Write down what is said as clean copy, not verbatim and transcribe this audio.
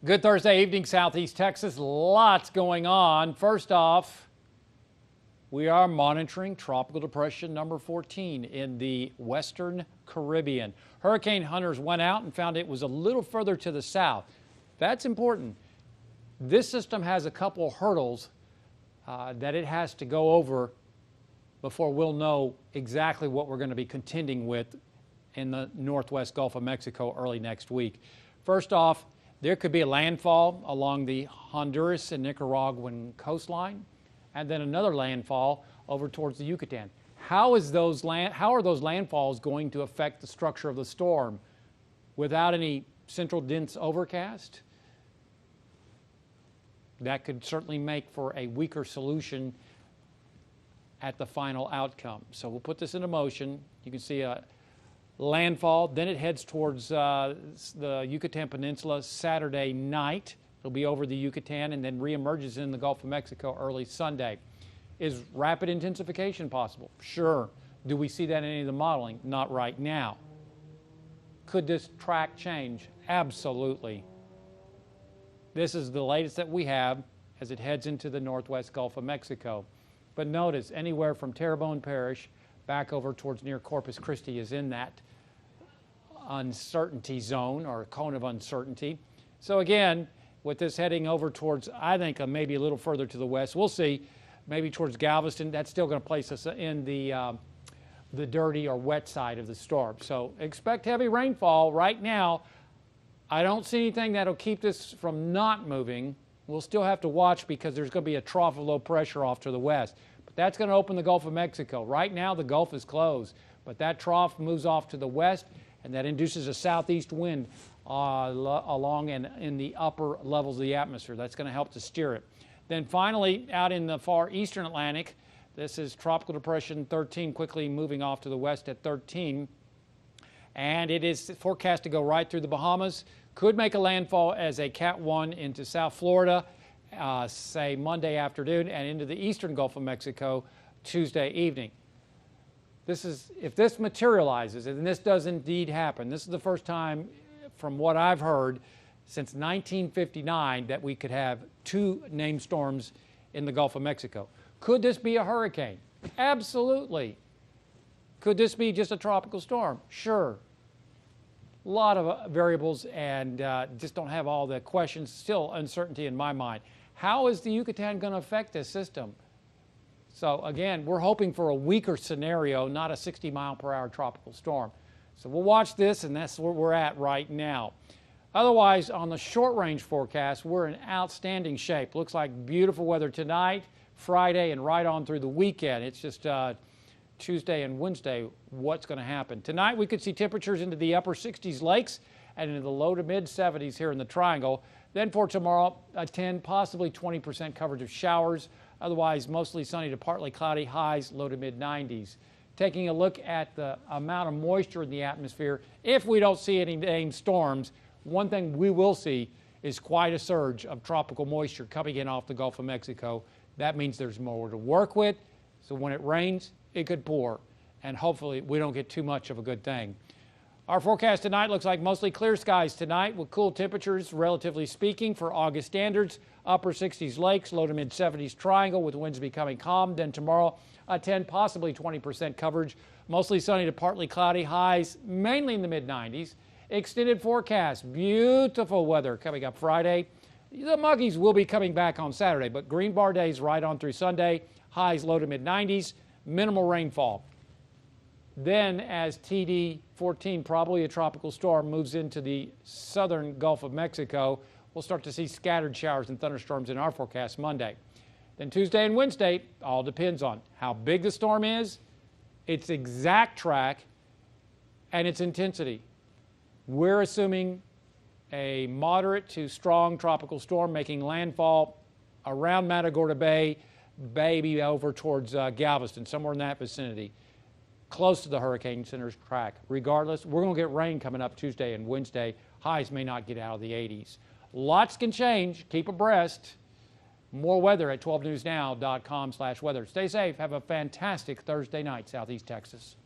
Good Thursday evening, Southeast Texas. Lots going on. First off, we are monitoring Tropical Depression number 14 in the Western Caribbean. Hurricane hunters went out and found it was a little further to the south. That's important. This system has a couple hurdles that it has to go over before we'll know exactly what we're going to be contending with in the northwest Gulf of Mexico early next week. First off, there could be a landfall along the Honduras and Nicaraguan coastline, and then another landfall over towards the Yucatan. How are those landfalls going to affect the structure of the storm without any central dense overcast? That could certainly make for a weaker solution at the final outcome. So we'll put this into motion. You can see a landfall, then it heads towards the Yucatan Peninsula Saturday night. It'll be over the Yucatan and then reemerges in the Gulf of Mexico early Sunday. Is rapid intensification possible? Sure. Do we see that in any of the modeling? Not right now. Could this track change? Absolutely. This is the latest that we have as it heads into the northwest Gulf of Mexico. But notice, anywhere from Terrebonne Parish back over towards near Corpus Christi is in that uncertainty zone or cone of uncertainty. So again, with this heading over towards, I think, maybe a little further to the west, we'll see, maybe towards Galveston, that's still going to place us in the dirty or wet side of the storm. So expect heavy rainfall right now. I don't see anything that'll keep this from not moving. We'll still have to watch because there's going to be a trough of low pressure off to the west. But that's going to open the Gulf of Mexico. Right now, the Gulf is closed, but that trough moves off to the west, and that induces a southeast wind along and in the upper levels of the atmosphere. That's going to help to steer it. Then finally, out in the far eastern Atlantic, this is Tropical Depression 13, quickly moving off to the west at 13. And it is forecast to go right through the Bahamas. Could make a landfall as a Cat 1 into South Florida, say Monday afternoon, and into the eastern Gulf of Mexico Tuesday evening. If this materializes, and this does indeed happen, this is the first time, from what I've heard, since 1959 that we could have two named storms in the Gulf of Mexico. Could this be a hurricane? Absolutely. Could this be just a tropical storm? Sure. A lot of variables and just don't have all the questions. Still uncertainty in my mind. How is the Yucatan going to affect this system? So again, we're hoping for a weaker scenario, not a 60-mile-per-hour tropical storm. So we'll watch this, and that's where we're at right now. Otherwise, on the short-range forecast, we're in outstanding shape. Looks like beautiful weather tonight, Friday, and right on through the weekend. It's just Tuesday and Wednesday, what's going to happen. Tonight, we could see temperatures into the upper 60s lakes and into the low to mid 70s here in the Triangle. Then for tomorrow, a 10, possibly 20% coverage of showers. Otherwise, mostly sunny to partly cloudy, highs low to mid 90s. Taking a look at the amount of moisture in the atmosphere, if we don't see any named storms, one thing we will see is quite a surge of tropical moisture coming in off the Gulf of Mexico. That means there's more to work with. So when it rains, it could pour, and hopefully we don't get too much of a good thing. Our forecast tonight looks like mostly clear skies tonight with cool temperatures, relatively speaking, for August standards. Upper 60s lakes, low to mid 70s Triangle with winds becoming calm. Then tomorrow, a 10, possibly 20% coverage. Mostly sunny to partly cloudy, highs mainly in the mid 90s. Extended forecast, beautiful weather coming up Friday. The muggies will be coming back on Saturday, but green bar days right on through Sunday. Highs low to mid 90s. Minimal rainfall. Then as TD14, probably a tropical storm, moves into the southern Gulf of Mexico, we'll start to see scattered showers and thunderstorms in our forecast Monday. Then Tuesday and Wednesday, all depends on how big the storm is, its exact track, and its intensity. We're assuming a moderate to strong tropical storm making landfall around Matagorda Bay, maybe over towards Galveston, somewhere in that vicinity, close to the hurricane center's track. Regardless, we're going to get rain coming up Tuesday and Wednesday. Highs may not get out of the 80s. Lots can change. Keep abreast. More weather at 12newsnow.com/weather. Stay safe. Have a fantastic Thursday night, Southeast Texas.